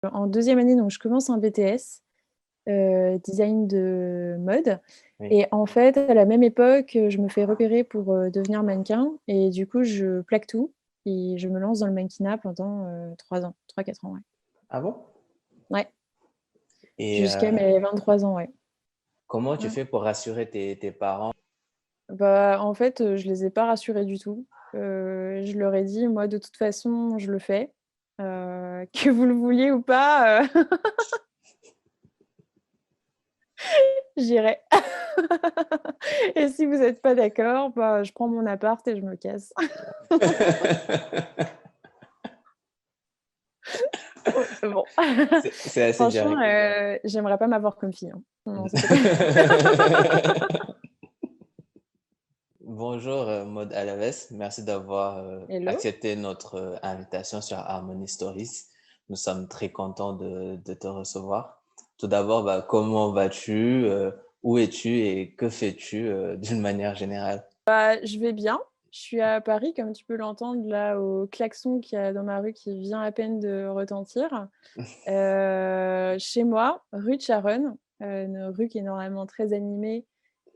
En deuxième année, donc je commence un BTS, design de mode. Oui. Et en fait, à la même époque, je me fais repérer pour devenir mannequin. Et du coup, je plaque tout et je me lance dans le mannequinat pendant 3 ans, 3-4 ans, ouais. Ah bon? Ouais, Et jusqu'à mes 23 ans, ouais. comment tu Mm. fais pour rassurer tes parents? Bah, en fait, je les ai pas rassurés du tout. Je leur ai dit: «Moi, de toute façon, je le fais, que vous le vouliez ou pas, j'irai. Et si vous êtes pas d'accord, bah, je prends mon appart et je me casse». Bon. C'est assez Franchement, direct. j'aimerais pas m'avoir comme fille, hein. Non, c'était pas Bonjour, Maud Alaves. Merci d'avoir hello? accepté notre invitation sur Harmony Stories. Nous sommes très contents de te recevoir. Tout d'abord, bah, comment vas-tu? Où es-tu et que fais-tu d'une manière générale? Bah, je vais bien. Je suis à Paris, comme tu peux l'entendre là, au klaxon qu'il y a dans ma rue qui vient à peine de retentir. Chez moi, rue de Charonne, une rue qui est normalement très animée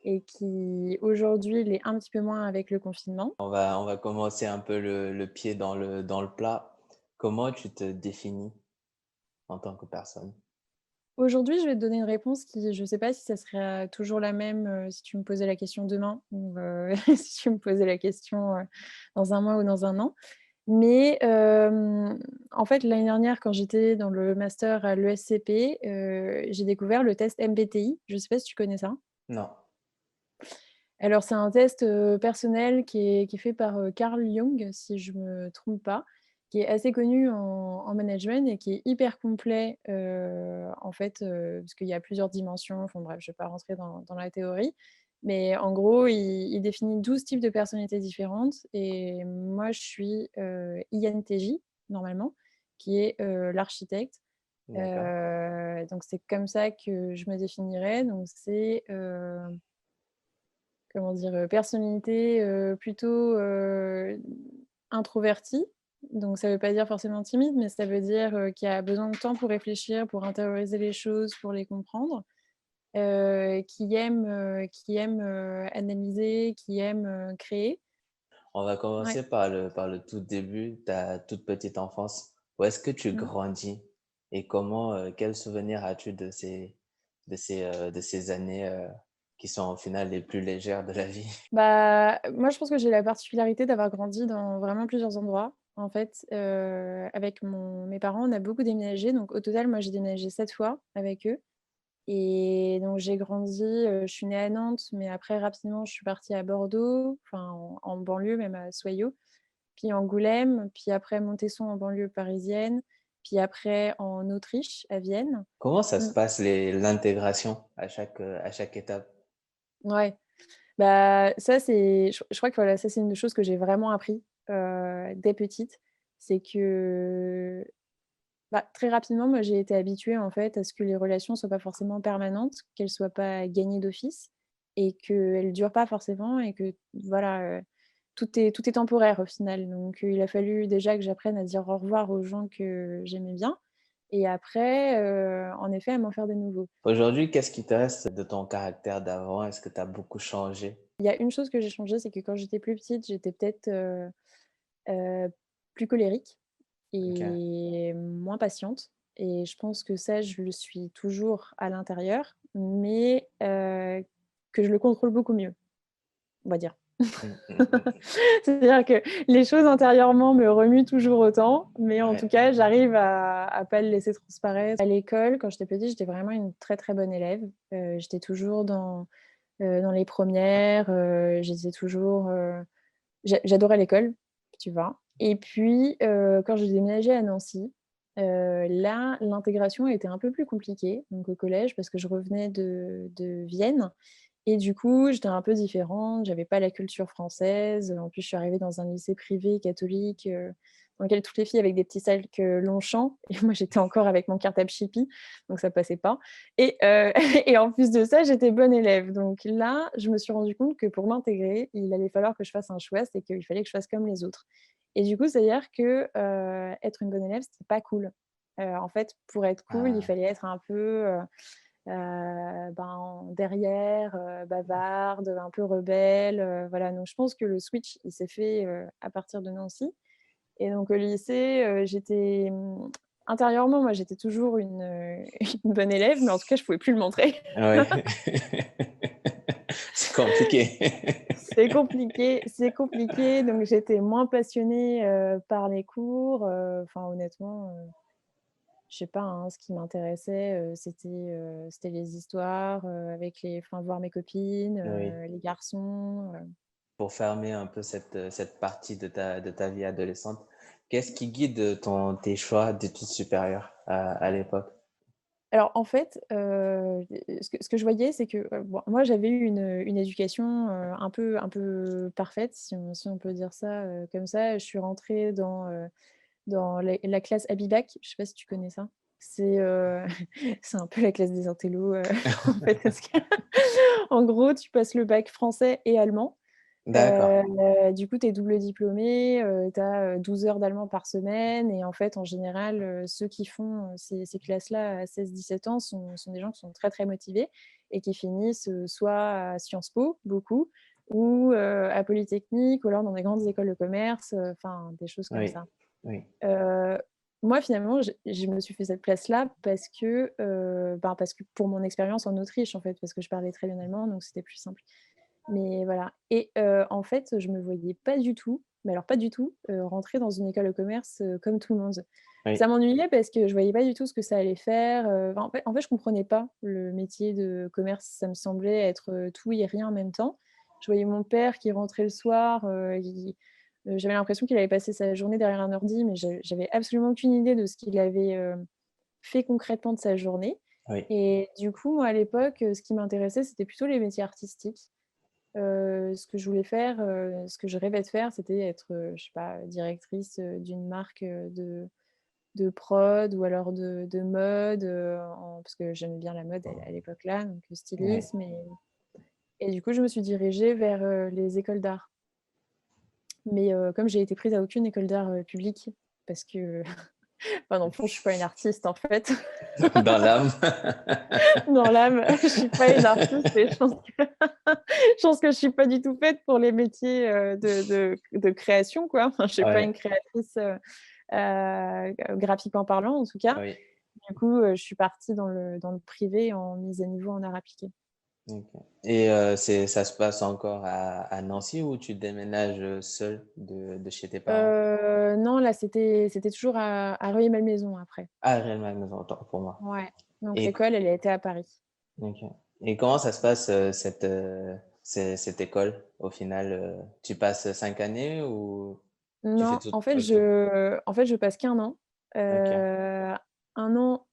et qui aujourd'hui l'est un petit peu moins avec le confinement. On va commencer un peu le pied dans le plat. Comment tu te définis en tant que personne? Aujourd'hui, je vais te donner une réponse qui je ne sais pas si ça serait, toujours la même, si tu me posais la question demain ou si tu me posais la question, dans un mois ou dans un an. Mais en fait, l'année dernière, quand j'étais dans le master à l'ESCP, j'ai découvert le test MBTI. Je ne sais pas si tu connais ça? Non. Alors, c'est un test, personnel qui est fait par, Carl Jung, si je me trompe pas, qui est assez connu en management et qui est hyper complet, en fait, parce qu'il y a plusieurs dimensions. Enfin bref, je ne vais pas rentrer dans la théorie. Mais en gros, il définit 12 types de personnalités différentes et moi, je suis, INTJ, normalement, qui est, l'architecte. D'accord. Donc c'est comme ça que je me définirais. Donc c'est, comment dire? Personnalité, plutôt, introvertie. Donc ça veut pas dire forcément timide, mais ça veut dire, qui a besoin de temps pour réfléchir, pour intérioriser les choses, pour les comprendre. Qui aime analyser, qui aime, créer. On va Ouais. commencer par le tout début, ta toute petite enfance. Où est-ce que tu Mmh. grandis et quel souvenir as-tu de ces années qui sont au final les plus légères de la vie? Bah, moi, je pense que j'ai la particularité d'avoir grandi dans vraiment plusieurs endroits. En fait, avec mes parents, on a beaucoup déménagé. Donc au total, moi, j'ai déménagé 7 fois avec eux. Et donc j'ai grandi, je suis née à Nantes, mais après rapidement je suis partie à Bordeaux, enfin en banlieue, même à Soyaux, puis Angoulême, puis après Montesson en banlieue parisienne, puis après en Autriche, à Vienne. Comment ça Mmh, se passe l'intégration à chaque étape? ouais, bah, ça c'est je crois que voilà, ça c'est une des choses que j'ai vraiment appris, dès petite. C'est que, bah, très rapidement, moi j'ai été habituée en fait à ce que les relations soient pas forcément permanentes, qu'elles soient pas gagnées d'office et qu'elles durent pas forcément et que voilà, tout est temporaire au final. Donc, il a fallu déjà que j'apprenne à dire au revoir aux gens que j'aimais bien et après, en effet, à m'en faire des nouveaux. Aujourd'hui, qu'est-ce qui te reste de ton caractère d'avant? Est-ce que tu as beaucoup changé? Il y a une chose que j'ai changée, c'est que quand j'étais plus petite, j'étais peut-être, heu, plus colérique OK. et moins patiente et je pense que ça, je le suis toujours à l'intérieur, mais que je le contrôle beaucoup mieux, on va dire. Mmh, mmh, mmh. C'est-à-dire que les choses intérieurement me remuent toujours autant, mais en tout Ouais. cas, j'arrive à pas le laisser transparaître. À l'école, quand j'étais petite, j'étais vraiment une très, très bonne élève. J'étais toujours dans les premières. J'étais toujours, j'adorais l'école, tu vois? Et puis, quand j'ai déménagé à Nancy, là, l'intégration a été un peu plus compliquée, donc au collège, parce que je revenais de Vienne et du coup, j'étais un peu différente, j'avais pas la culture française. En plus, je suis arrivée dans un lycée privé catholique, dans lequel toutes les filles avaient des petits sacs, Longchamp et moi, j'étais encore avec mon cartable Shippy, donc ça passait pas et et en plus de ça, j'étais bonne élève. Donc là, je me suis rendu compte que pour m'intégrer, il allait falloir que je fasse un choix, c'est qu'il fallait que je fasse comme les autres et du coup, c'est-à-dire que, être une bonne élève, c'était pas cool. En fait, pour être cool, il Ah, fallait être un peu, derrière, bavarde, un peu rebelle, voilà. Donc je pense que le switch, il s'est fait, à partir de Nancy. Et donc au lycée, intérieurement, moi, j'étais toujours une bonne élève, mais en tout cas, je pouvais plus le montrer. oui. C'est compliqué. C'est compliqué, donc j'étais moins passionnée, par les cours, enfin honnêtement, je sais pas, hein, ce qui m'intéressait, c'était les histoires, avec voir mes copines, Oui. les garçons, Pour fermer un peu cette partie de ta vie adolescente, qu'est-ce qui guide tes choix d'études supérieures à l'époque? Alors en fait, ce que je voyais, c'est que, bon, moi j'avais eu une éducation, un peu parfaite, si on peut dire ça, comme ça. Je suis rentrée dans la classe Abibac, je sais pas si tu connais ça? C'est, c'est un peu la classe des intellos, en fait, parce que en gros, tu passes le bac français et allemand. D'accord, Du coup, tu es double diplômée, tu as, 12 heures d'allemand par semaine et en fait, en général, ceux qui font, ces classes-là à 16-17 ans sont des gens qui sont très, très motivés et qui finissent, soit à Sciences Po, beaucoup, ou, à Polytechnique ou alors dans des grandes écoles de commerce, enfin des choses comme oui, ça. oui, Heu, Moi, finalement, je me suis fait cette place-là parce que pour mon expérience en Autriche, en fait, parce que je parlais très bien allemand, donc c'était plus simple. Mais voilà et en fait, je me voyais pas du tout, mais alors pas du tout, rentrer dans une école de commerce, comme tout le monde. oui, Ça m'ennuyait parce que je voyais pas du tout ce que ça allait faire, en fait, je comprenais pas le métier de commerce. Ça me semblait être, tout et rien en même temps. Je voyais mon père qui rentrait le soir, j'avais l'impression qu'il avait passé sa journée derrière un ordi, mais j'avais absolument aucune idée de ce qu'il avait, fait concrètement de sa journée oui, et du coup, moi, à l'époque, ce qui m'intéressait, c'était plutôt les métiers artistiques. Ce que je voulais faire, ce que je rêvais de faire, c'était être, je sais pas, directrice, d'une marque, de prod ou alors de mode, parce que j'aimais bien la mode à l'époque-là, donc le oui. stylisme et du coup, je me suis dirigée vers, les écoles d'art. Mais comme j'ai été prise à aucune école d'art, publique parce que, enfin, dans le fond, je suis pas une artiste, en fait. Dans l'âme. Dans l'âme, je suis pas une artiste et je pense que je suis pas du tout faite pour les métiers, de création, quoi. Enfin, je suis pas une Ouais, créatrice, graphiquement parlant, en tout cas. oui, Du coup, je suis partie dans le privé en mise à niveau en art appliqué. OK. Et ça se passe encore à Nancy ou tu déménages, seule de chez tes parents? Non, là, c'était toujours à Rueil-Malmaison après. Ah, réellement, autant pour moi. Ouais, donc Et l'école, elle a été à Paris. OK. Et comment ça se passe, cette école au final, tu passes 5 années ou tu fais Non, tout en fait, tout le tour? je passe qu'1 an, OK, 1 an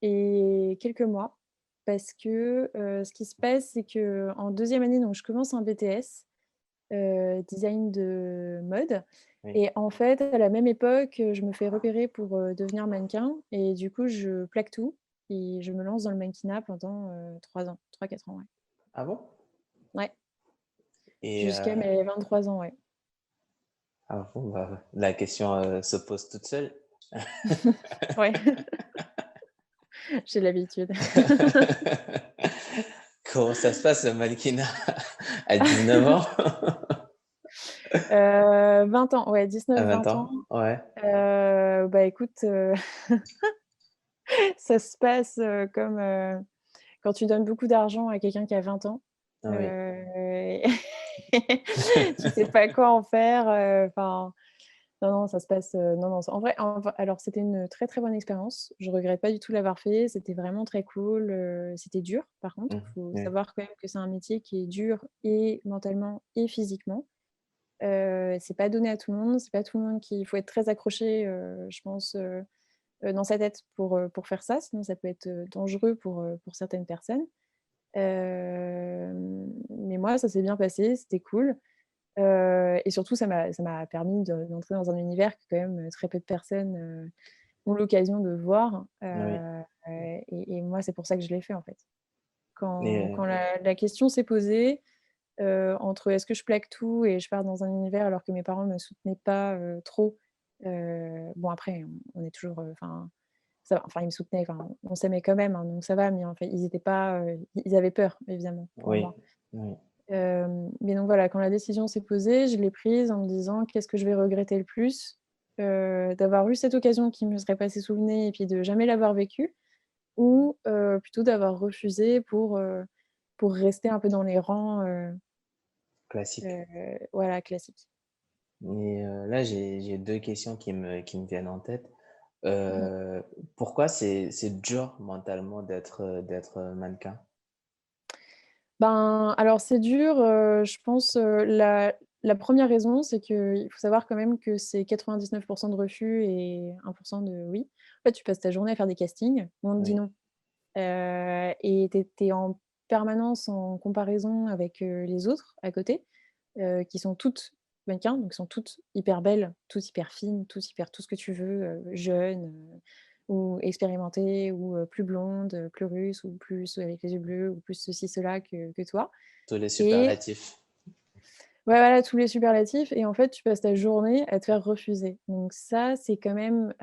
et quelques mois parce que, ce qui se passe, c'est qu'en deuxième année, donc je commence un BTS, design de mode oui. et en fait, à la même époque, je me fais repérer pour, devenir mannequin et du coup, je plaque tout et je me lance dans le mannequinat pendant, 3 ans, 3-4 ans, ouais. Ah bon? Ouais, Et jusqu'à mes 23 ans, ouais. ah bon, bah, la question, se pose toute seule. Ouais, j'ai l'habitude. Comment ça se passe le mannequinat à 19 ans? 20 ans, ouais, À 20 19-20 ans. ans? Ouais, Bah, écoute, ça se passe, comme, quand tu donnes beaucoup d'argent à quelqu'un qui a 20 ans, oui. heu, tu sais pas quoi en faire, enfin, non, non, ça se passe, non, non, en vrai, alors c'était une très, très bonne expérience. Je regrette pas du tout de l'avoir fait. C'était vraiment très cool, c'était dur par contre. Mmh, Il faut oui, savoir quand même que c'est un métier qui est dur et mentalement et physiquement. C'est pas donné à tout le monde, c'est pas tout le monde qui il faut être très accroché, je pense, dans sa tête pour faire ça, sinon ça peut être, dangereux pour certaines personnes. Mais moi, ça s'est bien passé, c'était cool, et surtout ça m'a permis d'entrer dans un univers que quand même, très peu de personnes, ont l'occasion de voir, oui. et moi, c'est pour ça que je l'ai fait, en fait. Et Quand la question s'est posée, entre est-ce que je plaque tout et je pars dans un univers alors que mes parents me soutenaient pas, trop, bon après on est toujours, enfin ça va. Enfin, ils me soutenaient, enfin, on s'aimait quand même, hein, donc ça va, mais en fait, ils étaient pas, ils avaient peur évidemment pour Oui, moi. oui, Mais donc voilà, quand la décision s'est posée, je l'ai prise en me disant: «Qu'est-ce que je vais regretter le plus? D'avoir eu cette occasion qui me serait passée sous le nez et puis de jamais l'avoir vécue ou plutôt d'avoir refusé pour rester un peu dans les rangs, classique. voilà, classiques». Et là, j'ai 2 questions qui me viennent en tête. Mmh. Heu, Pourquoi c'est dur mentalement d'être mannequin? Ben, alors c'est dur, je pense, la 1re raison, c'est qu'il faut savoir quand même que c'est 99 de refus et 1 de oui. En fait, tu passes ta journée à faire des castings, où on te dit Oui, non, et tu es en permanence en comparaison avec, les autres à côté, qui sont toutes mannequins, donc sont toutes hyper belles, toutes hyper fines, toutes hyper tout ce que tu veux, jeunes, ou expérimentées ou, plus blondes, plus russes ou plus avec les yeux bleus ou plus ceci, cela que toi tous les et superlatifs. ouais, voilà, tous les superlatifs et en fait, tu passes ta journée à te faire refuser. Donc ça, c'est quand même,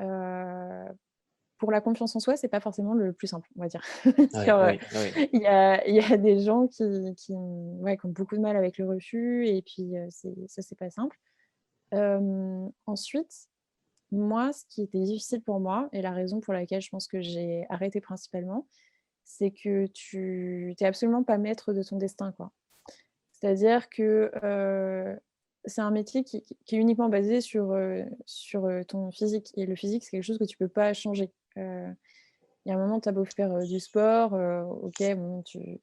pour la confiance en soi, c'est pas forcément le plus simple, on va dire. Oui, Genre, oui, oui. il y a des gens ouais, qui ont beaucoup de mal avec le refus et puis, c'est pas simple. Ensuite, moi, ce qui était difficile pour moi et la raison pour laquelle je pense que j'ai arrêté principalement, c'est que tu es absolument pas maître de ton destin, quoi. C'est-à-dire que, c'est un métier qui est uniquement basé sur ton physique et le physique, c'est quelque chose que tu peux pas changer. Il y a un moment, tu as beau faire, du sport, OK, bon, tu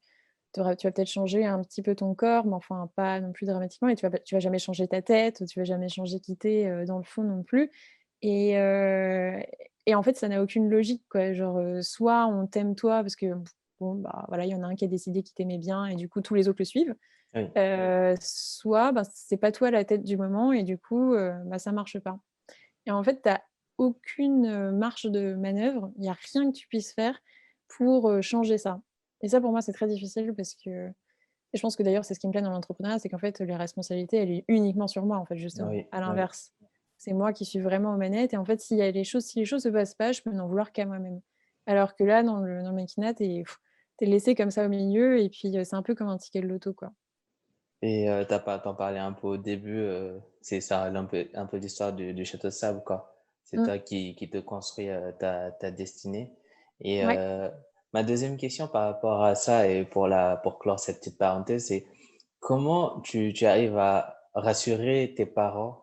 vas peut-être changer un petit peu ton corps, mais enfin pas non plus dramatiquement et tu vas jamais changer ta tête, tu vas jamais changer qui tu es, dans le fond non plus et heu et en fait, ça n'a aucune logique, quoi. Genre, soit on t'aime toi parce que, bon, bah, voilà, il y en a un qui a décidé qu'il t'aimait bien et du coup tous les autres le suivent, Oui. soit, bah, c'est pas toi la tête du moment et du coup, bah, ça marche pas. Et en fait, tu as aucune, marge de manœuvre. Il y a rien que tu puisses faire pour, changer ça. Et ça, pour moi, c'est très difficile parce que et je pense que d'ailleurs, c'est ce qui me plaît dans l'entrepreneuriat, c'est qu'en fait, les responsabilités, elle est uniquement sur moi, en fait, justement, Oui, à oui. l'inverse. C'est moi qui suis vraiment aux manettes et en fait, si les choses se passent pas, je peux n'en vouloir qu'à moi-même. Alors que là, dans le mannequinat, tu es laissé comme ça au milieu et puis, c'est un peu comme un ticket de loto, quoi. Et tu parlais un peu au début, c'est ça un peu l'histoire du château de sable, quoi. C'est Mmh. toi qui te construis, ta destinée. Et Ouais. ma deuxième question par rapport à ça et pour clore cette petite parenthèse, c'est comment tu arrives à rassurer tes parents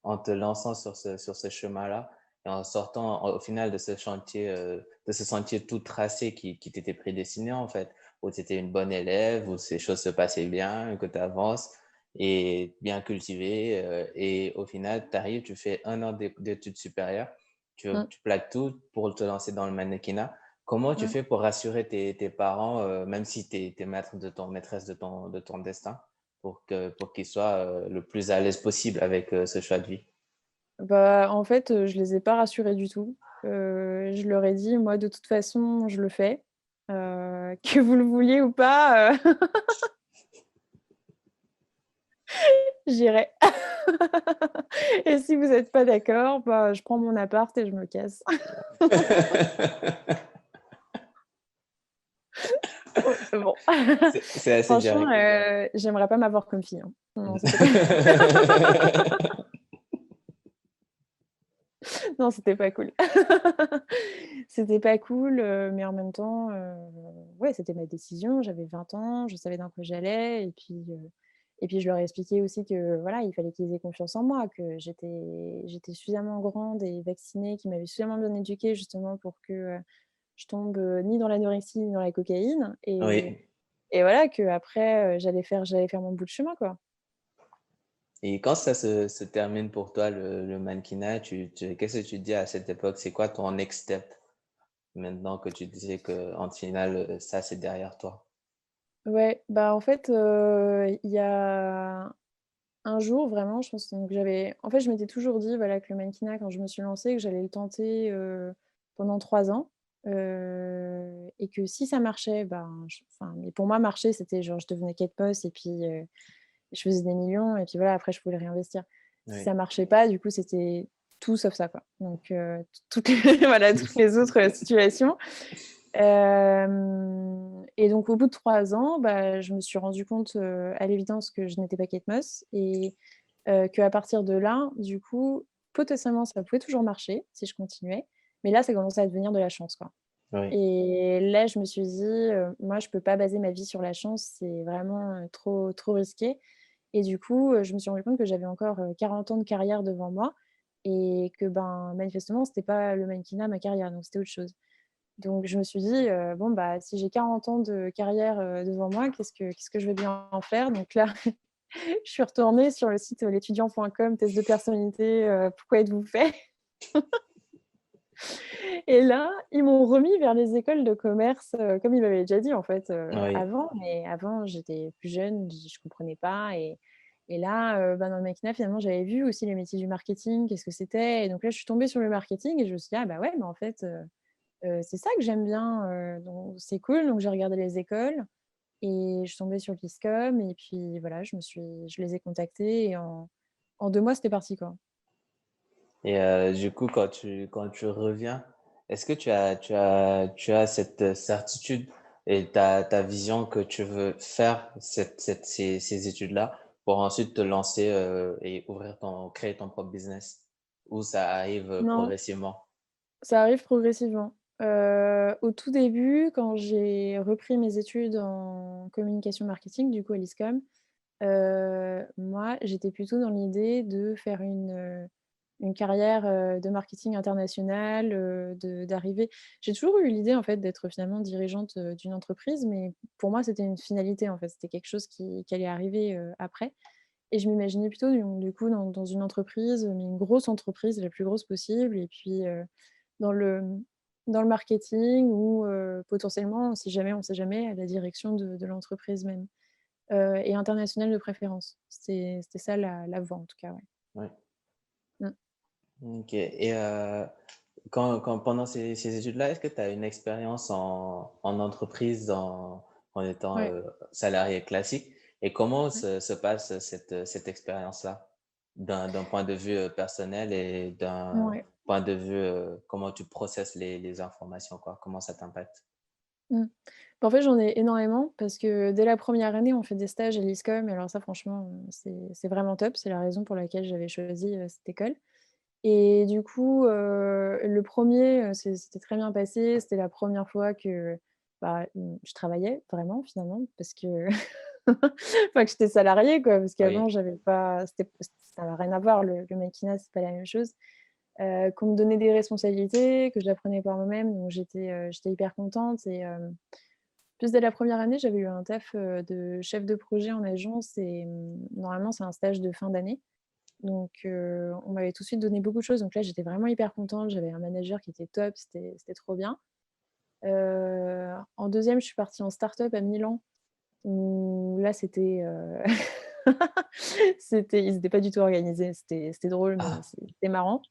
en te lançant sur ce chemin-là et en sortant au final de ce sentier tout tracé qui t'était prédestiné, en fait? Où tu étais une bonne élève, où ces choses se passaient bien, que tu avances et bien cultivé, et au final, tu arrives, tu fais 1 an d'études supérieures, Mmh. tu plaques tout pour te lancer dans le mannequinat. Comment tu Mmh. fais pour rassurer tes parents, même si tu es maître maîtresse de ton destin, pour qu'ils soient, le plus à l'aise possible avec, ce choix de vie? Bah, en fait, je les ai pas rassurés du tout. Je leur ai dit: «Moi, de toute façon, je le fais, que vous le vouliez ou pas, j'irai et si vous êtes pas d'accord, bah, je prends mon appart et je me casse». Bon, C'est assez franchement, direct. j'aimerais pas m'avoir comme fille, hein. Non, c'était pas non, c'était pas cool. C'était pas cool, mais en même temps, ouais, c'était ma décision. J'avais 20 ans, je savais dans quoi j'allais et puis je leur ai expliqué aussi que, voilà, il fallait qu'ils aient confiance en moi, que j'étais suffisamment grande et vaccinée, qu'ils m'avaient suffisamment bien éduquée justement pour que, je tombe, ni dans l'anorexie ni dans la cocaïne Oui. et voilà, qu'après, j'allais faire mon bout de chemin, quoi. Et quand ça se termine pour toi, le mannequinat, qu'est-ce que tu te dis à cette époque? C'est quoi ton next step? Maintenant que tu disais qu'en finale, ça, c'est derrière toi. Ouais, bah, en fait, il y a un jour vraiment, je pense donc en fait, je m'étais toujours dit, voilà, que le mannequinat, quand je me suis lancée, que j'allais le tenter, pendant 3 ans, et que si ça marchait, ben, enfin, mais pour moi, marcher, c'était genre je devenais Kate Moss et puis, je faisais des millions et puis voilà, après je pouvais réinvestir. Si Oui, ça marchait pas, du coup, c'était tout sauf ça, quoi. Donc, toutes les voilà, toutes les autres, situations. Et donc au bout de 3 ans, bah, je me suis rendu compte, à l'évidence que je n'étais pas Kate Moss et qu'à partir de là, du coup, potentiellement, ça pouvait toujours marcher si je continuais, mais là, ça commençait à devenir de la chance, quoi. Oui. Et là, je me suis dit, «Moi, je peux pas baser ma vie sur la chance, c'est vraiment, trop risqué». Et du coup, je me suis rendu compte que j'avais encore, 40 ans de carrière devant moi et que, ben, manifestement, c'était pas le mannequinat ma carrière, donc c'était autre chose. Donc je me suis dit, «Bon, bah, si j'ai 40 ans de carrière, devant moi, qu'est-ce que je vais bien en faire?» Donc là, je suis retournée sur le site, l'étudiant.com, test de personnalité, «Pourquoi êtes-vous fait?» Et là, ils m'ont remis vers les écoles de commerce, comme ils m'avaient déjà dit en fait, Oui. avant. Mais avant, j'étais plus jeune, je comprenais pas et là, bah, dans le maquina, finalement, j'avais vu aussi les métiers du marketing, qu'est-ce que c'était et donc là, je suis tombée sur le marketing et je me suis dit: «Ah bah ouais, mais en fait, c'est ça que j'aime bien, donc c'est cool». Donc j'ai regardé les écoles et je suis tombée sur l'ISCOM et puis voilà, je les ai contactés et en 2 mois, c'était parti, quoi. Et du coup, quand tu reviens, est-ce que tu as cette certitude et ta vision que tu veux faire ces études-là pour ensuite te lancer et créer ton propre business? Ou ça arrive Non. progressivement? Ça arrive progressivement. Au tout début, quand j'ai repris mes études en communication marketing, du coup à l'ISCOM, moi, j'étais plutôt dans l'idée de faire une carrière, de marketing international, de d'arriver j'ai toujours eu l'idée, en fait, d'être finalement dirigeante, d'une entreprise, mais pour moi, c'était une finalité, en fait. C'était quelque chose qui allait arriver, après et je m'imaginais plutôt du coup dans une entreprise, mais une grosse entreprise, la plus grosse possible et puis, dans le dans le marketing ou potentiellement, si jamais, on sait jamais, à la direction de l'entreprise même, et internationale de préférence. C'était ça la voie en tout cas, ouais. Oui. Mmh. OK. Et pendant ces études-là, est-ce que tu as une expérience en entreprise en étant Ouais, salarié classique? Et comment ouais. se passe cette expérience-là d'un point de vue personnel et d'un Ouais. point de vue comment tu processes les informations, quoi? Comment ça t'impacte? Mmh. Bah, en fait, j'en ai énormément parce que dès la première année, on fait des stages à l'ISCOM et alors ça franchement, c'est vraiment top. C'est la raison pour laquelle j'avais choisi, cette école. Et du coup, le premier er c'était très bien passé. C'était la première fois que, bah, je travaillais vraiment finalement parce que enfin que j'étais salariée quoi, parce Oui, qu'avant j'avais pas ça avait rien à voir le mannequinat, c'est pas la même chose. Qu'on me donnait des responsabilités, que j'apprenais par moi-même, donc j'étais hyper contente et plus dès la première année, j'avais eu un taf, de chef de projet en agence et normalement c'est un stage de fin d'année. Donc on m'avait tout de suite donné beaucoup de choses, donc là, j'étais vraiment hyper contente. J'avais un manager qui était top, c'était trop bien. En deuxième, je suis partie en start-up à Milan, où là, ils étaient pas du tout organisés. C'était drôle, mais ah, c'était marrant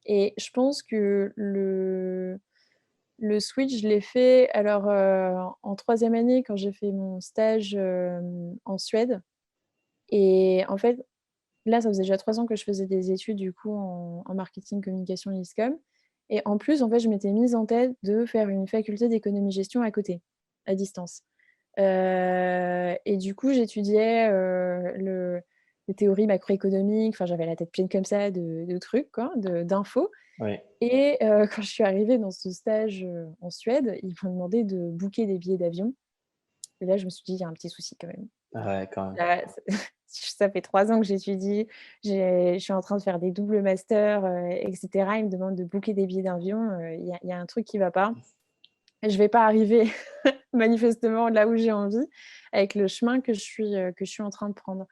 et je pense que le switch, je l'ai fait alors, en 3e année quand j'ai fait mon stage, en Suède et en fait, là, ça faisait déjà 3 ans que je faisais des études du coup en marketing, communication, l'ISCOM et en plus, en fait, je m'étais mise en tête de faire une faculté d'économie-gestion à côté, à distance. Et du coup, j'étudiais, les théories macroéconomiques, enfin, j'avais la tête pleine comme ça de trucs quoi, d'infos oui, et quand je suis arrivée dans ce stage, en Suède, ils m'ont demandé de booker des billets d'avion et là, je me suis dit: «Il y a un petit souci quand même». ouais, quand même. Là, ça fait 3 ans que j'étudie, je suis en train de faire des doubles masters, et cetera. Ils me demandent de booker des billets d'avion, il y a un truc qui va pas. Je vais pas arriver manifestement là où j'ai envie, avec le chemin que je suis en train de prendre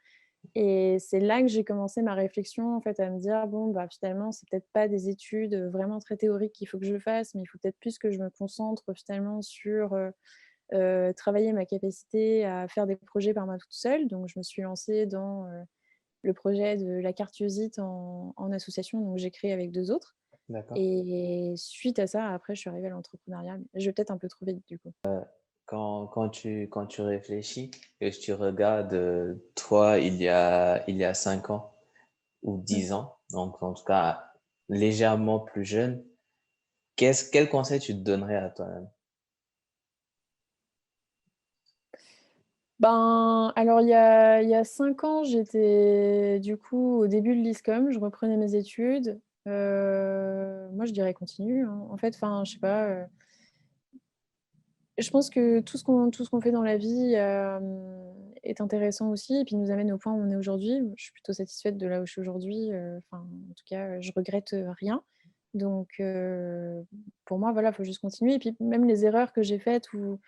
et c'est là que j'ai commencé ma réflexion, en fait, à me dire: «Bon, bah, finalement, c'est peut-être pas des études, vraiment très théoriques qu'il faut que je fasse, mais il faut peut-être plus que je me concentre finalement sur, travailler ma capacité à faire des projets par moi toute seule». Donc je me suis lancée dans, le projet de la carte Yosit en association, donc j'ai créé avec 2 autres D'accord. et suite à ça, après je suis arrivée à l'entrepreneuriat. Je vais peut-être un peu trop vite du coup. Quand tu réfléchis et que tu regardes toi il y a 5 ans ou Mmh. 10 ans, donc en tout cas légèrement plus jeune, quel conseil tu te donnerais à toi-même? Ben, alors il y a 5 ans, j'étais du coup au début de l'ISCOM, je reprenais mes études. Moi je dirais continue, hein. En fait, enfin, je sais pas, je pense que tout ce qu'on fait dans la vie, est intéressant aussi et puis nous amène au point où on est aujourd'hui. Je suis plutôt satisfaite de là où je suis aujourd'hui, enfin, en tout cas, je regrette, rien. Donc pour moi, voilà, il faut juste continuer et puis même les erreurs que j'ai faites ou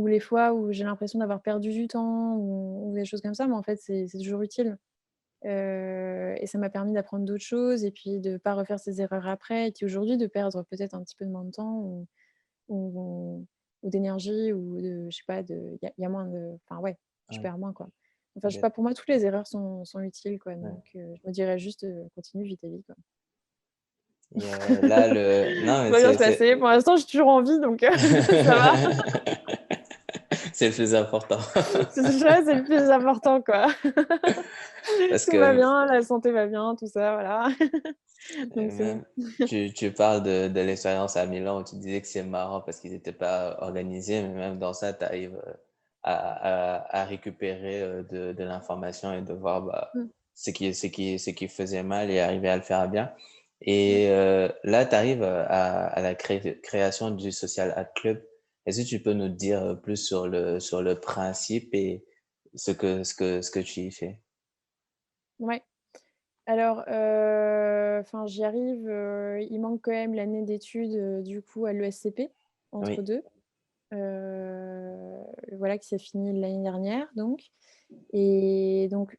les fois où j'ai l'impression d'avoir perdu du temps ou des choses comme ça, mais en fait, c'est toujours utile, et ça m'a permis d'apprendre d'autres choses et puis de pas refaire ces erreurs après et puis aujourd'hui de perdre peut-être un petit peu de moins de temps ou ou d'énergie ou de je sais pas, il y a moins de enfin ouais, je Ouais, perds moins, quoi. Enfin, je sais bien, pas, pour moi, toutes les erreurs sont utiles, quoi, ouais. donc je me dirais juste, continue, vis ta vie, quoi. Et là, le non, Tout mais va bien se c'est passer. Pour l'instant, j'ai toujours envie, donc ça va. c'est le plus important. C'est le plus important, quoi. Parce Tout va que bien, la santé va bien, tout ça, voilà. Donc c'est bon. même tu parles de l'expérience à Milan où tu disais que c'est marrant parce qu'ils étaient pas organisés, mais même dans ça, tu arrives, à récupérer, de l'information et de voir, bah, Mmh, ce qui faisait mal et arriver à le faire bien. mmh. Et là, tu arrives, à la création du Social Art Club. Est-ce que tu peux nous dire, plus sur le principe et ce que tu y fais? Ouais. Alors, enfin, j'y arrive, il manque quand même l'année d'études, du coup, à l'ESCP, entre Oui, 2. Heu, voilà, qui s'est fini l'année dernière donc et donc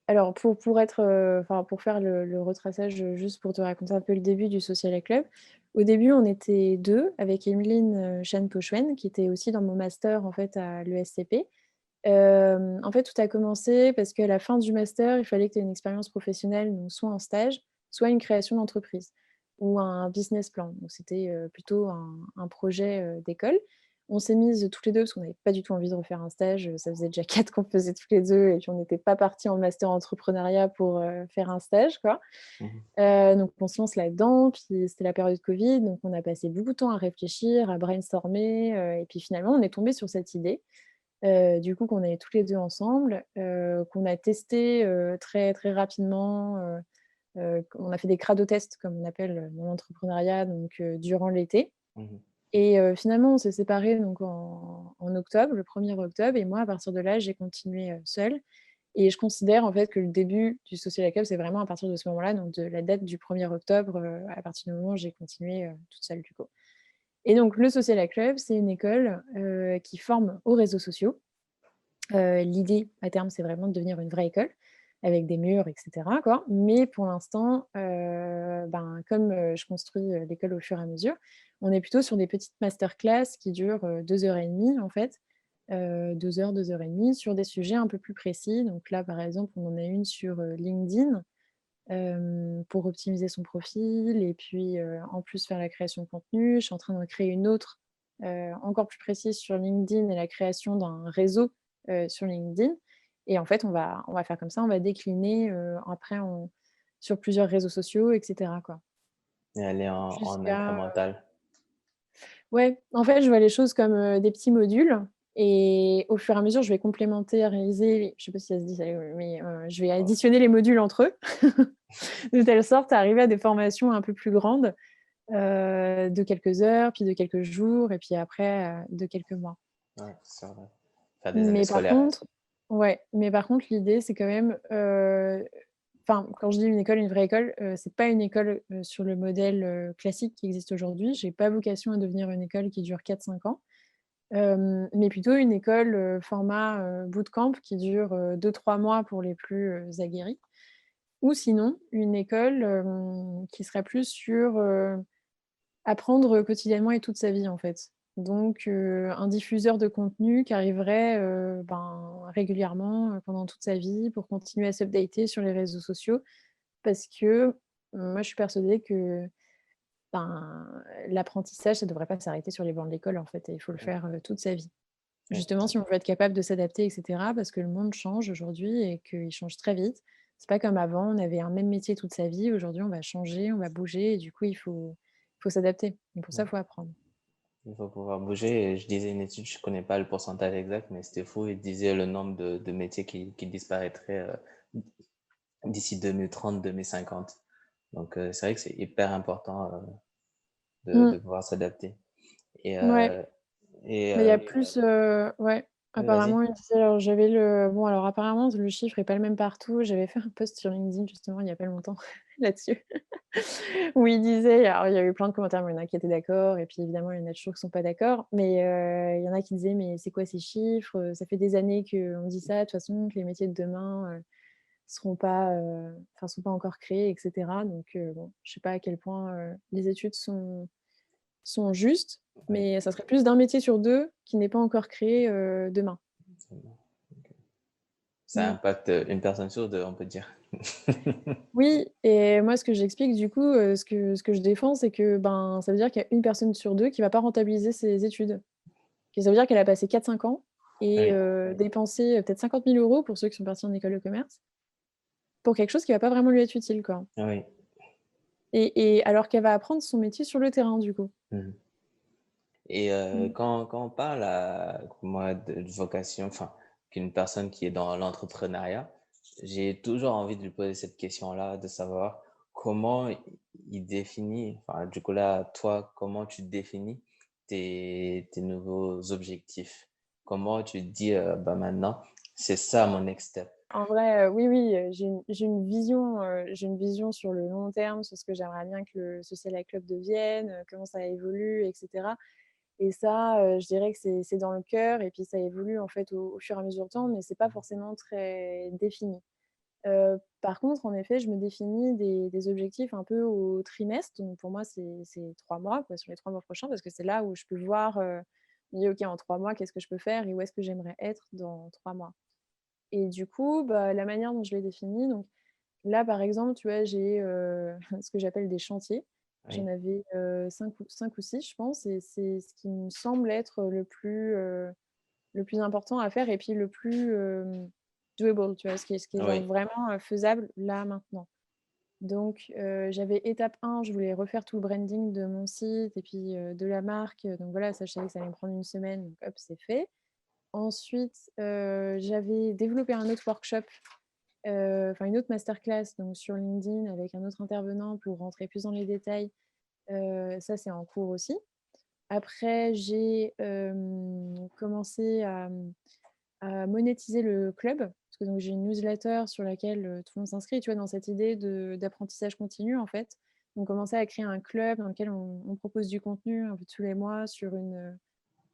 alors pour être, enfin pour faire le retraçage, juste pour te raconter un peu le début du Social Club. Au début, on était 2 avec Emeline, Chan-Pochuen qui était aussi dans mon master en fait à l'ESCP. En fait, tout a commencé parce qu'à la fin du master, il fallait que tu aies une expérience professionnelle, donc soit un stage, soit une création d'entreprise ou un business plan. Donc c'était, plutôt un projet, d'école. On s'est mises toutes les 2 parce qu'on n'avait pas du tout envie de refaire un stage, ça faisait déjà 4 qu'on faisait toutes les 2 et puis on n'était pas parties en master entrepreneuriat pour, faire un stage, quoi. mmh, Donc on se lance là-dedans, puis c'était la période covid, donc on a passé beaucoup de temps à réfléchir, à brainstormer, et puis finalement on est tombé sur cette idée. Du coup, qu'on est toutes les 2 ensemble, qu'on a testé, très, très rapidement, on a fait des crado-tests comme on appelle, dans l'entrepreneuriat, donc durant l'été mmh. et finalement on s'est séparés donc en octobre, le 1er octobre et moi à partir de là, j'ai continué, seule et je considère en fait que le début du Social Club, c'est vraiment à partir de ce moment-là, donc de la date du 1er octobre, à partir du moment où j'ai continué, toute seule du coup et donc le Social Club, c'est une école, qui forme aux réseaux sociaux. L'idée à terme, c'est vraiment de devenir une vraie école avec des murs et cetera, quoi. Mais pour l'instant, ben, comme, je construis, l'école au fur et à mesure, on est plutôt sur des petites masterclass qui durent, 2 heures et demie en fait, 2 heures, 2 heures et demie sur des sujets un peu plus précis. Donc là, par exemple, on en a une sur, LinkedIn, pour optimiser son profil et puis, en plus faire la création de contenu. Je suis en train de créer une autre, encore plus précise sur LinkedIn et la création d'un réseau, sur LinkedIn et en fait, on va faire comme ça, on va décliner, après en sur plusieurs réseaux sociaux et cetera, quoi. Et aller en Jusqu'à, incrémental. ouais, en fait, je vois les choses comme, des petits modules et au fur et à mesure, je vais complémenter, je sais pas si ça se dit ça, mais, je vais additionner les modules entre eux de telle sorte à arriver à des formations un peu plus grandes, de quelques heures, puis de quelques jours et puis après, de quelques mois. Ouais, sur, faire des années Mais par scolaires. contre ouais, mais par contre l'idée c'est quand même, enfin quand je dis une école, une vraie école, c'est pas une école, sur le modèle, classique qui existe aujourd'hui. J'ai pas vocation à devenir une école qui dure 4-5 ans, mais plutôt une école, format, bootcamp qui dure, 2-3 mois pour les plus, aguerris ou sinon une école, qui serait plus sur, apprendre quotidiennement et toute sa vie, en fait. Donc un diffuseur de contenu qui arriverait, ben, régulièrement, pendant toute sa vie pour continuer à s'updater sur les réseaux sociaux. Parce que, moi, je suis persuadée que, ben, l'apprentissage, ça ne devrait pas s'arrêter sur les bancs de l'école, en fait et il faut le Mmh, faire, toute sa vie. ouais, Justement, si on veut être capable de s'adapter et cetera, parce que le monde change aujourd'hui et qu'il change très vite. C'est pas comme avant, on avait un même métier toute sa vie. Aujourd'hui, on va changer, on va bouger et du coup, il faut s'adapter et pour ça, il Ouais. faut apprendre. Il faut pouvoir bouger. Et je disais une étude, je connais pas le pourcentage exact, mais c'était fou. Il disait le nombre de métiers qui disparaîtraient d'ici 2030, 2050. Donc, c'est vrai que c'est hyper important Mmh, de pouvoir s'adapter. Et, ouais. euh, et Mais il y a plus, ouais, oui, vas-y. apparemment, il disait alors alors apparemment le chiffre est pas le même partout. J'avais fait un post sur LinkedIn justement il y a pas longtemps là-dessus, où il disait alors il y a eu plein de commentaires, mais il y en a qui étaient d'accord et puis évidemment il y en a toujours qui sont pas d'accord, mais il y en a qui disaient: «Mais c'est quoi ces chiffres? Ça fait des années qu'on dit ça de toute façon, que les métiers de demain, seront pas, sont pas encore créés et cetera». Donc bon, je sais pas à quel point, les études sont justes, Oui. mais ça serait plus d'un métier sur 2 qui n'est pas encore créé, demain. Ça Mmh. impacte une personne sur deux, on peut dire. Oui et moi ce que j'explique du coup, ce que je défends, c'est que, ben, ça veut dire qu'il y a une personne sur 2 qui va pas rentabiliser ses études. Et ça veut dire qu'elle a passé 4-5 ans et Oui, dépensé, peut-être 50 000 € pour ceux qui sont partis en école de commerce, pour quelque chose qui va pas vraiment lui être utile, quoi. oui. Et alors qu'elle va apprendre son métier sur le terrain, du coup. Mhm. Et Mmh. quand on parle moi, de vocation, enfin, qu'une personne qui est dans l'entrepreneuriat, j'ai toujours envie de lui poser cette question-là, de savoir comment il définit, enfin, du coup là, toi, comment tu définis tes nouveaux objectifs? Comment tu te dis, bah maintenant, c'est ça mon next step? En vrai, oui, oui, j'ai une vision sur le long terme, sur ce que j'aimerais bien que le Social Life Club devienne, comment ça évolue et cetera. Et ça, je dirais que c'est dans le cœur et puis ça évolue en fait au fur et à mesure du temps, mais c'est pas forcément très défini. Par contre, en effet, je me définis des objectifs un peu au trimestre. Donc pour moi, c'est 3 mois, quoi, sur les 3 mois prochains, parce que c'est là où je peux voir, me dire: «OK, en 3 mois, qu'est-ce que je peux faire et où est-ce que j'aimerais être dans 3 mois?» Et du coup, bah, la manière dont je l'ai défini, donc là, par exemple, tu vois, j'ai, ce que j'appelle des chantiers. J'en Oui, avais, 5 ou 6, je pense, et c'est ce qui me semble être le plus important à faire et puis le plus, doable, tu vois? Ce qui est genre oui, vraiment, faisable là, maintenant. Donc j'avais étape 1, je voulais refaire tout le branding de mon site et puis, de la marque, donc voilà, ça, je savais que ça allait me prendre une semaine, donc hop, c'est fait. Ensuite, j'avais développé un autre workshop, une autre masterclass donc sur LinkedIn avec un autre intervenant pour rentrer plus dans les détails. Ça, c'est en cours aussi. Après, j'ai, commencé à monétiser le club, parce que donc j'ai une newsletter sur laquelle, tout le monde s'inscrit, tu vois? Dans cette idée d'apprentissage continu, en fait. On commençait à créer un club dans lequel on propose du contenu un peu tous les mois sur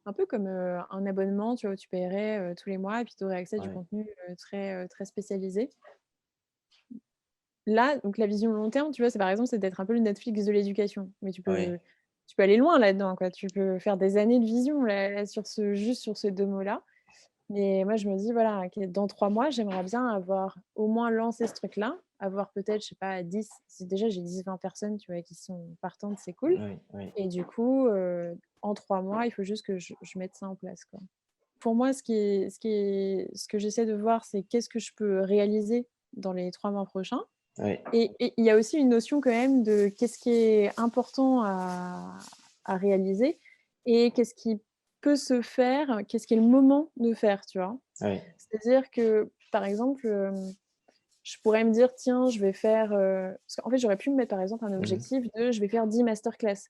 un peu comme, un abonnement, tu vois? Où tu paierais, tous les mois et puis tu aurais accès à du oui, contenu, très spécialisé. Là, donc la vision long terme, tu vois? C'est par exemple, c'est d'être un peu le Netflix de l'éducation. Mais tu oui, peux tu peux aller loin là-dedans, quoi. Tu peux faire des années de vision là sur juste sur ces 2 mots-là. Mais moi, je me dis, voilà, OK, dans 3 mois, j'aimerais bien avoir au moins lancé ce truc-là, avoir peut-être, je sais pas, 10, si déjà j'ai 10-20 personnes, tu vois, qui sont partantes, c'est cool. oui, oui, Et du coup, en 3 mois, il faut juste que je mette ça en place, quoi. Pour moi, ce que j'essaie de voir, c'est qu'est-ce que je peux réaliser dans les 3 mois prochains. oui, Et il y a aussi une notion quand même de qu'est-ce qui est important à réaliser et qu'est-ce qui peut se faire, qu'est-ce qui est le moment de faire, tu vois? oui, C'est-à-dire que, par exemple, je pourrais me dire: «Tiens, je vais faire», parce qu'en fait, j'aurais pu me mettre, par exemple, un mhm, objectif de: «Je vais faire 10 masterclass».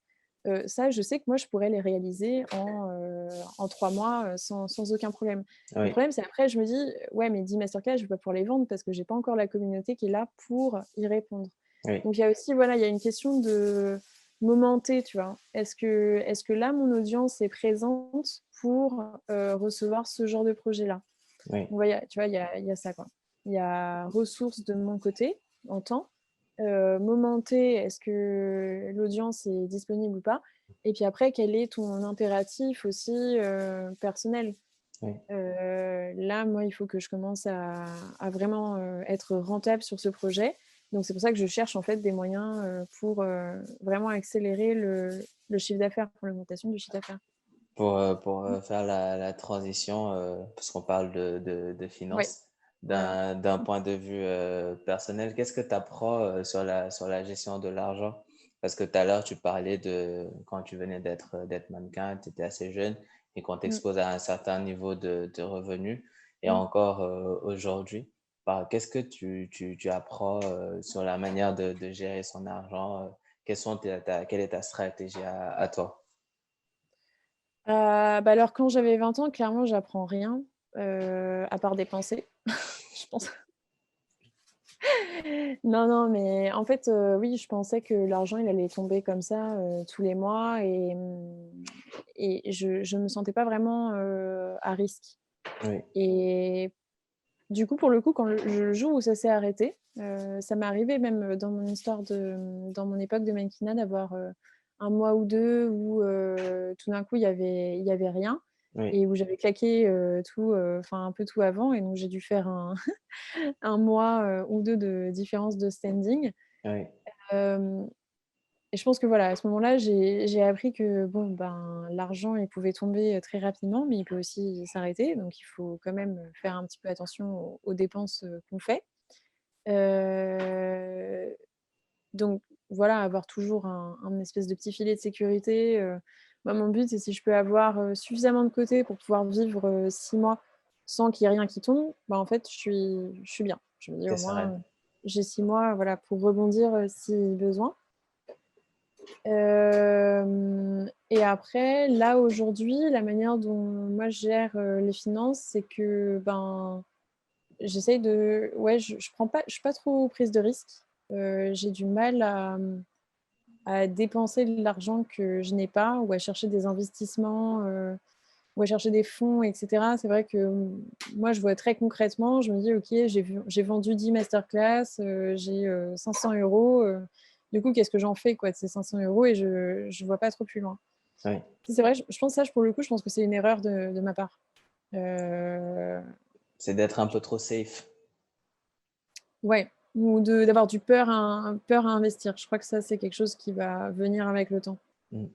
Ça, je sais que moi, je pourrais les réaliser en 3 mois, sans aucun problème. Le oui, problème, c'est après, je me dis: «Ouais, mais 10 masterclass, je vais pas pouvoir les vendre parce que j'ai pas encore la communauté qui est là pour y répondre». oui, Donc il y a aussi, voilà, il y a une question de moment T, tu vois? Est-ce que là, mon audience est présente pour, recevoir ce genre de projet-là? oui, Donc ouais, il y a ça, quoi. Il y a ressources de mon côté, en temps, moment T, est-ce que l'audience est disponible ou pas? Et puis après, quel est ton impératif aussi, personnel? oui. Là, moi, il faut que je commence à vraiment, être rentable sur ce projet. Donc c'est pour ça que je cherche, en fait, des moyens, pour, vraiment accélérer le chiffre d'affaires, pour l'augmentation du chiffre d'affaires. Pour faire la transition, parce qu'on parle de Ouais. finances, Ouais. d'un point de vue personnel, qu'est-ce que tu apprends sur la gestion de l'argent? Parce que tout à l'heure, tu parlais de quand tu venais d'être mannequin, tu étais assez jeune et qu'on Mmh, t'expose à un certain niveau de revenus. Et mmh. encore aujourd'hui, qu'est-ce que tu apprends sur la manière de gérer son argent? Quelle est ta stratégie à toi? Bah, alors quand j'avais 20 ans, clairement, j'apprends rien, à part dépenser, je pense. Non, non, mais en fait, oui, je pensais que l'argent, il allait tomber comme ça, tous les mois et je me sentais pas vraiment, à risque Oui, et du coup, pour le coup, quand le jour où ça s'est arrêté, ça m'est arrivé même, dans mon histoire dans mon époque de mannequinat d'avoir, 1 mois ou 2 où, tout d'un coup, il y avait rien oui, et où j'avais claqué, tout, enfin un peu tout avant et donc j'ai dû faire un un mois, ou 2 de différence de standing. oui, Hem Et je pense que voilà, à ce moment-là, j'ai appris que bon, ben, l'argent, il pouvait tomber, très rapidement, mais il peut aussi s'arrêter. Donc il faut quand même, faire un petit peu attention aux dépenses, qu'on fait. Heu, donc voilà, avoir toujours un espèce de petit filet de sécurité, moi, mon but, c'est si je peux avoir, suffisamment de côté pour pouvoir vivre, 6 mois sans qu'il y ait rien qui tombe, bah, en fait, je suis bien. Je me dis: t'es «Au moins, sereine. j'ai 6 mois, voilà, pour rebondir, si besoin». Et après, là, aujourd'hui, la manière dont moi je gère, les finances, c'est que, ben, j'essaye de ouais, je suis pas trop prise de risque. J'ai du mal à dépenser de l'argent que je n'ai pas ou à chercher des investissements, ou à chercher des fonds et cetera. C'est vrai que, moi, je vois très concrètement, je me dis: «OK, j'ai vendu 10 masterclass, j'ai, 500 €, du coup, qu'est-ce que j'en fais, quoi, de ces 500 € et je vois pas trop plus loin». Oui. C'est vrai, je pense ça, pour le coup, je pense que c'est une erreur de ma part. Heu, C'est d'être un peu trop safe. ouais, ou d'avoir du peur à investir. Je crois que ça, c'est quelque chose qui va venir avec le temps. Mmh.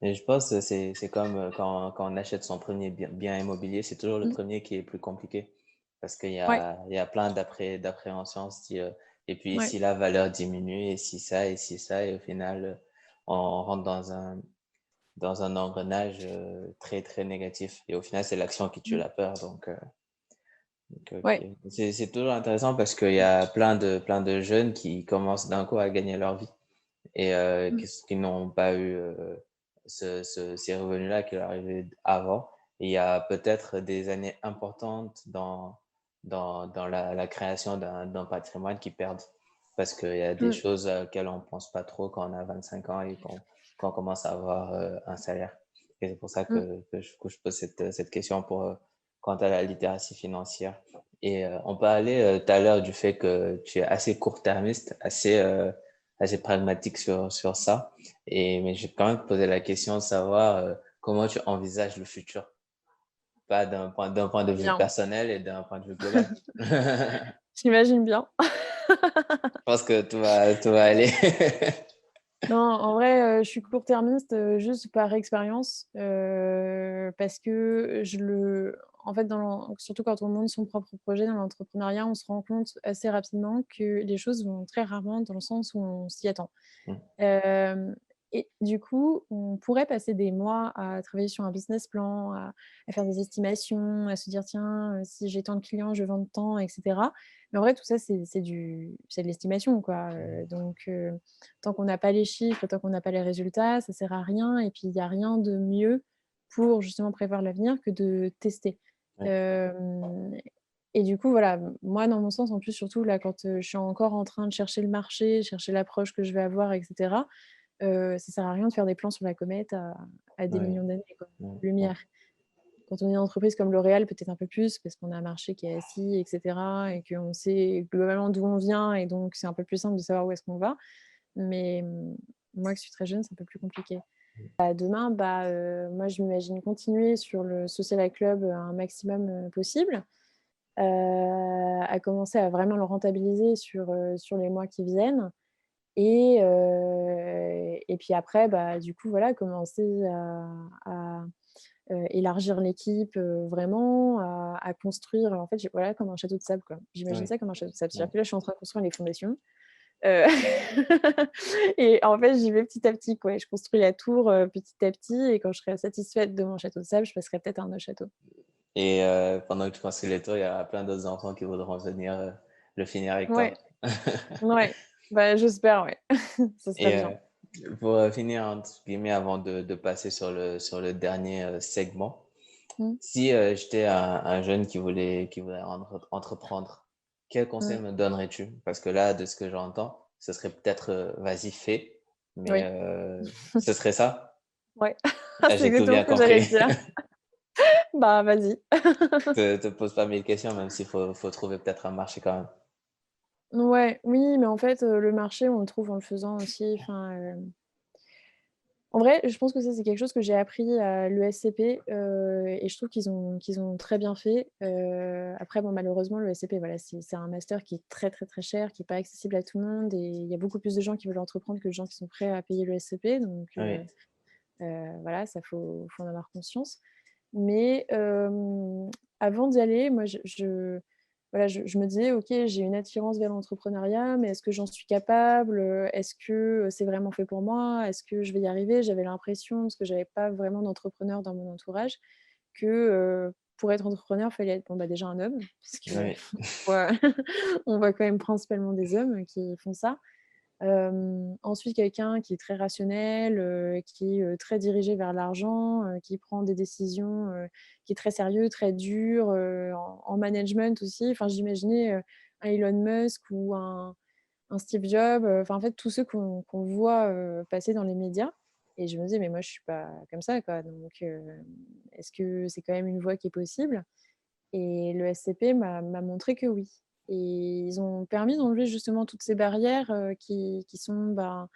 Et je pense que c'est comme, quand on achète son premier bien immobilier, c'est toujours le Mmh. premier qui est plus compliqué parce Ouais, il y a plein d'appréhensions style, et puis ouais. si la valeur diminue et si ça et au final, on rentre dans un engrenage, très, très négatif et au final, c'est l'action qui tue Mmh. la peur donc Ouais. OK. C'est toujours intéressant parce qu'il y a plein de jeunes qui commencent d'un coup à gagner leur vie et Mmh. qui n'ont pas eu, ces revenus-là qui leur arrivaient avant. Et il y a peut-être des années importantes dans la création d'un patrimoine qui perdent. Parce qu'il y a des Mmh. choses auxquelles on ne pense pas trop quand on a 25 ans et qu'on commence à avoir un salaire. Et c'est pour ça Mmh. que je pose cette question quant à la littératie financière. Et on parlait tout à l'heure du fait que tu es assez court-termiste, assez pragmatique sur ça. Mais je vais quand même te poser la question de savoir comment tu envisages le futur, pas d'un point de vue Bien, personnel et d'un point de vue global. Je j'imagine bien. pense que tout va aller. Non, en vrai, je suis court-termiste, juste par expérience, parce que en fait, surtout quand on monte son propre projet dans l'entrepreneuriat, on se rend compte assez rapidement que les choses vont très rarement dans le sens où on s'y attend. Mmh, Hem Et du coup, on pourrait passer des mois à travailler sur un business plan, à faire des estimations, à se dire: «Tiens, si j'ai tant de clients, je vends tant» et cetera. Mais en vrai, tout ça, c'est de l'estimation, quoi, tant qu'on n'a pas les chiffres, tant qu'on n'a pas les résultats, ça sert à rien et puis il y a rien de mieux pour justement prévoir l'avenir que de tester. ouais, Hem Et du coup, voilà, moi, dans mon sens, en plus, surtout là, quand, je suis encore en train de chercher le marché, chercher l'approche que je vais avoir et cetera, ça sert à rien de faire des plans sur la comète à des ouais, millions d'années, quoi, ouais, ouais, lumière. Quand on est une entreprise comme L'Oréal, peut-être un peu plus, parce qu'on a un marché qui est assis et cetera et qu'on sait globalement d'où on vient et donc c'est un peu plus simple de savoir où est-ce qu'on va. Mais, moi qui suis très jeune, c'est un peu plus compliqué. Demain, moi je m'imagine continuer sur le social club, un maximum, possible, à commencer à vraiment le rentabiliser sur les mois qui viennent et puis après, du coup, voilà, commencer à élargir l'équipe, vraiment à construire, en fait, voilà, comme un château de sable, quoi. J'imagine Oui. ça comme un château de sable. Ouais. C'est-à-dire que là, je suis en train de construire les fondations, heu et en fait, j'y vais petit à petit, quoi, et je construis la tour, petit à petit, et quand je serai satisfaite de mon château de sable, je passerai peut-être à un autre château. Et pendant que tu construis les tours, il y aura plein d'autres enfants qui voudront venir le finir avec Ouais, toi. ouais, bah, j'espère, ouais. Ça serait Et bien. pour finir, entre guillemets, avant de passer sur le dernier segment, Mmh, si j'étais un jeune qui voulait entreprendre, quel conseil mmh, me donnerais-tu? Parce que là, de ce que j'entends, ce serait peut-être vas-y, fais, mais oui, ce serait ça? ouais. Ah, C'est j'ai tout exactement bien ce que j'allais compris. te dire. Bah, vas-y. Te pose pas mille questions, même s'il faut trouver peut-être un marché quand même. Ouais, oui, mais en fait, le marché, on le trouve en le faisant aussi. Enfin, en vrai, je pense que ça, c'est quelque chose que j'ai appris à l'ESCP, et je trouve qu'ils ont très bien fait. Après, bon, malheureusement, l'ESCP, voilà, c'est un master qui est très, très, très cher, qui est pas accessible à tout le monde, et il y a beaucoup plus de gens qui veulent entreprendre que de gens qui sont prêts à payer l'ESCP, donc Oui, voilà, ça, faut en avoir conscience. Mais avant d'y aller, moi, voilà, je me disais: «OK, j'ai une attirance vers l'entrepreneuriat, mais est-ce que j'en suis capable? Est-ce que, c'est vraiment fait pour moi? Est-ce que je vais y arriver?» J'avais l'impression, parce que j'avais pas vraiment d'entrepreneurs dans mon entourage, que, pour être entrepreneur, il fallait être, bon, bah, déjà un homme, parce que oui, voit on voit quand même principalement des hommes qui font ça. Ensuite, quelqu'un qui est très rationnel, qui est, très dirigé vers l'argent, qui prend des décisions, qui est très sérieux, très dur, en management aussi. Enfin, j'imaginais, un Elon Musk ou un Steve Jobs, enfin, en fait, tous ceux qu'on voit, passer dans les médias, et je me disais: «Mais moi, je suis pas comme ça, quoi, donc est-ce que c'est quand même une voie qui est possible?» Et le SCP m'a montré que oui, et ils ont permis d'enlever justement toutes ces barrières, qui sont, bah,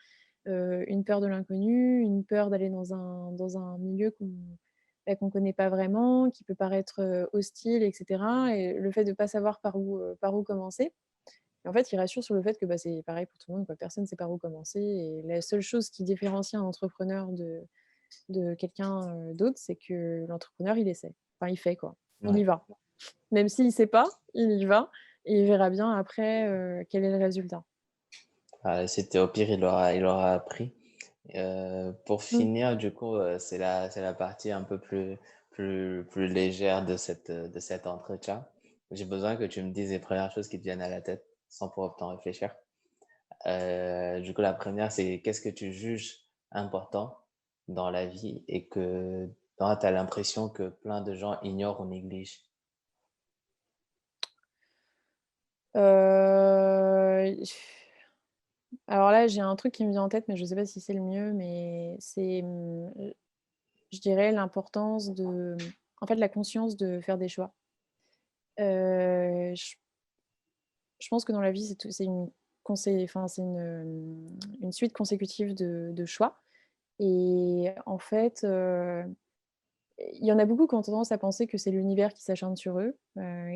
une peur de l'inconnu, une peur d'aller dans un milieu qu'on connaît pas vraiment, qui peut paraître, hostile, et cetera, et le fait de pas savoir par où commencer. Et en fait, ils rassurent sur le fait que, bah, c'est pareil pour tout le monde, quoi. Personne ne sait par où commencer, et la seule chose qui différencie un entrepreneur de quelqu'un, d'autre, c'est que l'entrepreneur, il essaie. Enfin, il fait, quoi. Il y ouais. va. Même s'il sait pas, il y va, et il verra bien après, quel est le résultat. C'était au pire, il aura appris. Pour Mmh. finir, du coup, c'est la partie un peu plus légère de cet entretien. J'ai besoin que tu me dises les premières choses qui te viennent à la tête, sans pour autant réfléchir. Du coup, la première, c'est qu'est-ce que tu juges important dans la vie et que tu as l'impression que plein de gens ignorent ou négligent? Heu, alors là, j'ai un truc qui me vient en tête, mais je sais pas si c'est le mieux, mais c'est, je dirais l'importance de, en fait, la conscience de faire des choix. Je pense que dans la vie, c'est une enfin, c'est une suite consécutive de choix, et en fait, il y en a beaucoup qui ont tendance à penser que c'est l'univers qui s'acharne sur eux,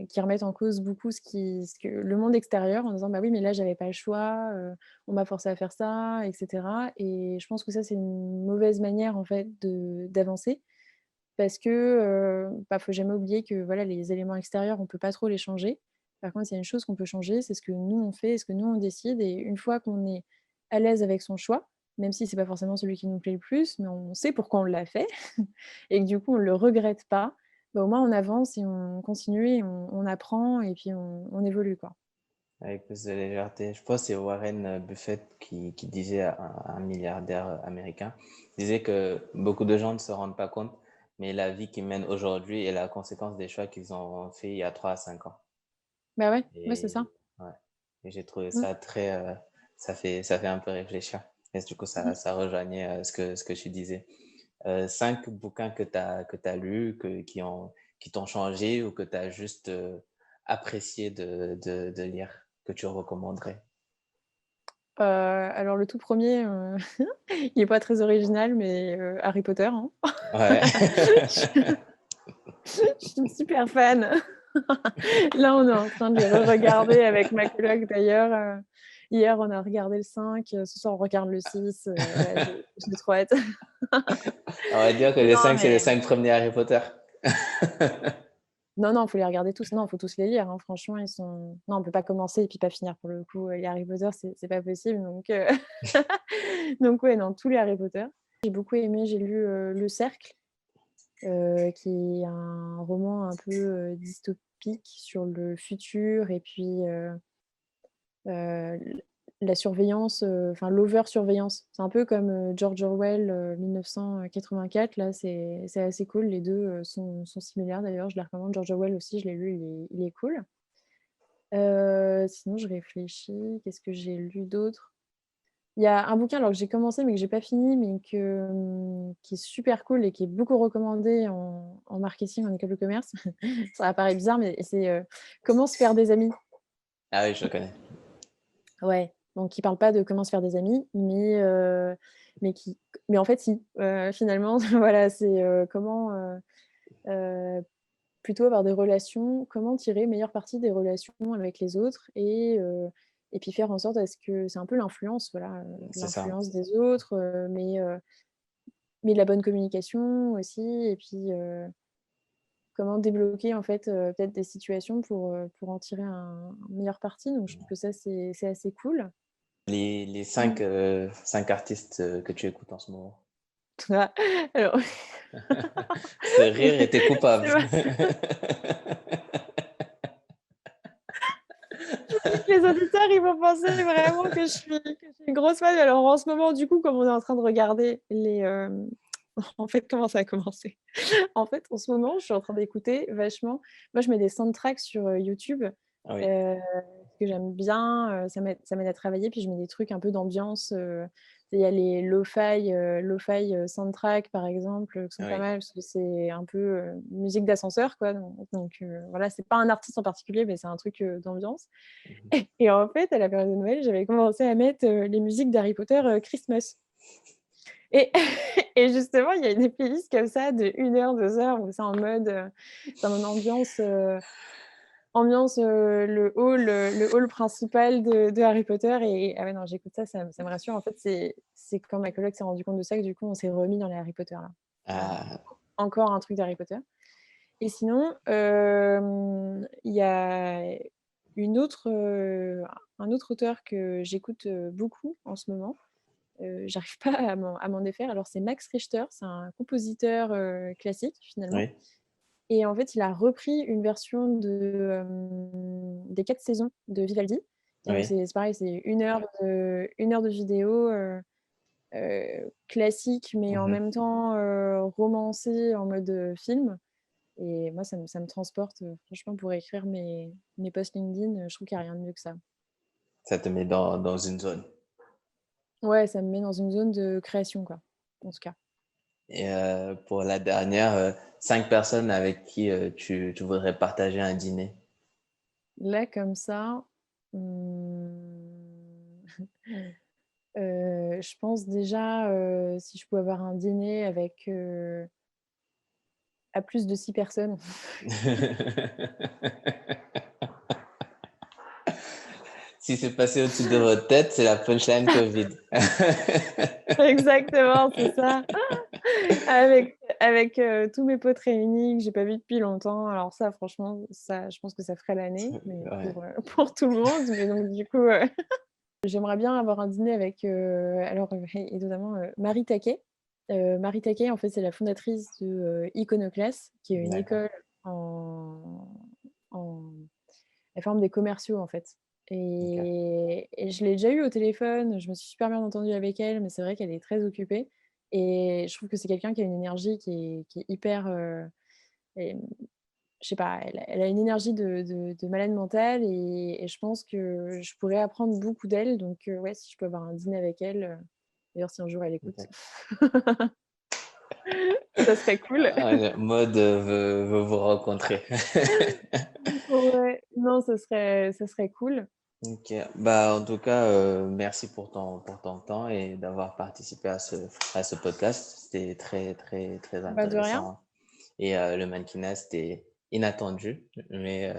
qui remettent en cause beaucoup ce que le monde extérieur, en disant: «Bah oui, mais là, j'avais pas le choix, on m'a forcé à faire ça», et cetera, et je pense que ça, c'est une mauvaise manière, en fait, d'avancer, parce que, bah, faut jamais oublier que, voilà, les éléments extérieurs, on peut pas trop les changer. Par contre, il y a une chose qu'on peut changer, c'est ce que nous, on fait et ce que nous, on décide, et une fois qu'on est à l'aise avec son choix, même si c'est pas forcément celui qui nous plaît le plus, mais on sait pourquoi on l'a fait et que du coup, on le regrette pas, bah, au moins on avance et on continue et on apprend, et puis on évolue, quoi. Avec plus de légèreté. Je pense que c'est Warren Buffett qui disait, un milliardaire américain, disait que beaucoup de gens ne se rendent pas compte, mais la vie qu'ils mènent aujourd'hui est la conséquence des choix qu'ils ont fait il y a 3 à 5 ans. Bah, ouais, ouais, c'est ça. Et, ouais. Et j'ai trouvé Mmh. ça très, ça fait un peu réfléchir. Et du coup, Mmh. ça rejoignait ce que tu disais. 5 bouquins que tu as lus, qui t'ont changé ou que tu as juste apprécié de lire, que tu recommanderais. Alors le tout premier, il est pas très original, mais Harry Potter, hein. Ouais. Je suis une super fan. Là, on est en train de les re-regarder avec ma coloc d'ailleurs, Hier, on a regardé le 5, ce soir, on regarde le 6. Ouais, j'ai trop hâte. On va dire que les Non, 5, c'est les mais 5 premiers Harry Potter. non, faut les regarder tous. Non, faut tous les lire, hein. Franchement, ils sont non, on peut pas commencer et puis pas finir pour le coup, les Harry Potter, c'est pas possible donc ouais, non, tous les Harry Potter. J'ai beaucoup aimé, j'ai lu, Le Cercle, qui est un roman un peu, dystopique sur le futur et puis, l la surveillance, enfin l'over-surveillance. C'est un peu comme, George Orwell, 1984 là, c'est assez cool. Les 2 sont similaires d'ailleurs, je les recommande. George Orwell aussi, je l'ai lu, il est cool. Sinon je réfléchis, qu'est-ce que j'ai lu d'autre? Il y a un bouquin alors que j'ai commencé mais que j'ai pas fini, mais qui est super cool et qui est beaucoup recommandé en marketing, en école de commerce. Ça va paraître bizarre, mais c'est, Comment se faire des amis. Ah oui, je le connais. Ouais, donc qui parle pas de comment se faire des amis, mais qui mais en fait si, finalement voilà, c'est, comment, heu, plutôt avoir des relations, comment tirer meilleure partie des relations avec les autres et puis faire en sorte à ce que c'est un peu l'influence, voilà, C'est ça. l'influence des autres, mais de la bonne communication aussi et puis, comment débloquer en fait, peut-être des situations pour en tirer un meilleur parti, donc je trouve que ça c'est assez cool. Les 5, Mmh. 5 artistes que tu écoutes en ce moment. Alors Ce rire était c'est coupable. vrai, je sais que les auditeurs, ils vont penser vraiment que je suis une grosse fan. Alors en ce moment, du coup, comme on est en train de regarder en fait, comment ça a commencé? En fait, en ce moment, je suis en train d'écouter vachement moi, je mets des soundtracks sur, YouTube, Oui, heu, que j'aime bien, ça m'aide à travailler, puis je mets des trucs un peu d'ambiance, il y a les lo-fi, soundtrack, par exemple, qui sont pas oui. mal parce que c'est un peu, musique d'ascenseur, quoi, voilà, c'est pas un artiste en particulier, mais c'est un truc, d'ambiance Mmh. et en fait, à la période de Noël, j'avais commencé à mettre, les musiques d'Harry Potter, Christmas et et justement, il y a des playlists comme ça de 1 heure, 2 heures où c'est en mode ambiance, le hall principal de Harry Potter et ah ouais, non, j'écoute ça, ça me rassure. En fait, c'est quand ma coloc s'est rendu compte de ça que du coup, on s'est remis dans les Harry Potter là. Ah, Encore un truc d'Harry Potter et sinon, il y a une autre, un autre auteur que j'écoute, beaucoup en ce moment, j'arrive pas à m'en défaire. Alors c'est Max Richter, c'est un compositeur, classique finalement oui, et en fait, il a repris une version des 4 saisons de Vivaldi et donc oui. c'est pareil, c'est 1 heure de vidéo, classique mais en Mmh. même temps, romancée en mode, film et moi ça me transporte, franchement pour écrire mes posts LinkedIn, je trouve qu'il y a rien de mieux que ça. Ça te met dans une zone. Ouais, ça me met dans une zone de création quoi, en tout cas. Et pour la dernière, 5 personnes avec qui, tu voudrais partager un dîner? Là comme ça, mmh, je pense déjà, si je pouvais avoir un dîner avec, à plus de 6 personnes. Si c'est passé au-dessus de votre tête, c'est la punchline Covid. Exactement, c'est ça. Avec, tous mes potes réunis que j'ai pas vus depuis longtemps. Alors ça franchement, ça je pense que ça ferait l'année, mais Ouais, pour tout le monde. Mais donc du coup, j'aimerais bien avoir un dîner avec, alors, étonnamment, Marie Taquet. Marie Taquet, en fait, c'est la fondatrice de, Iconoclast, qui est une d'accord, école en en elle forme des commerciaux, en fait OK. et je l'ai déjà eue au téléphone, je me suis super bien entendue avec elle, mais c'est vrai qu'elle est très occupée et je trouve que c'est quelqu'un qui a une énergie qui est hyper, et je sais pas, elle a une énergie de malade mentale et je pense que je pourrais apprendre beaucoup d'elle donc ouais, si je peux avoir un dîner avec elle, d'ailleurs si un jour elle écoute, D'accord. ça serait cool. Ah, le mode, veut vous rencontrer. Ouais, non, ça serait cool. OK. Bah, en tout cas, merci pour ton temps et d'avoir participé à ce podcast. C'était très, très, très Bah, de rien. intéressant et le mannequinat, c'était inattendu, mais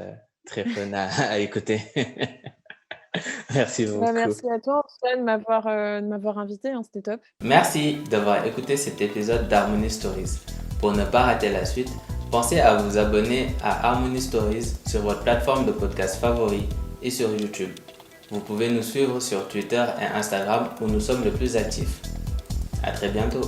très fun à à écouter. Merci Bah, beaucoup. merci à toi en tout cas de m'avoir invitée, hein, c'était top. Merci d'avoir écouté cet épisode d'Harmony Stories. Pour ne pas rater la suite, pensez à vous abonner à Harmony Stories sur votre plateforme de podcast favori et sur YouTube. Vous pouvez nous suivre sur Twitter et Instagram où nous sommes le plus actifs. À très bientôt.